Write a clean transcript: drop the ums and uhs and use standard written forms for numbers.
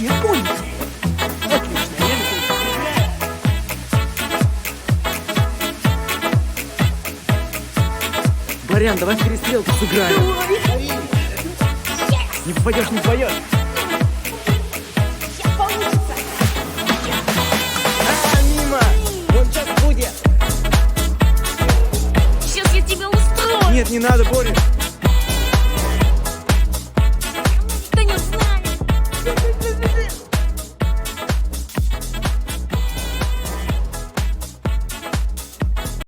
Я понял. Отлично, я Барян, давай в перестрелку сыграем. Не попадешь, не попадешь. Сейчас получится. Мимо! Вот сейчас будет. Сейчас я тебя устрою. Нет, не надо, Боря.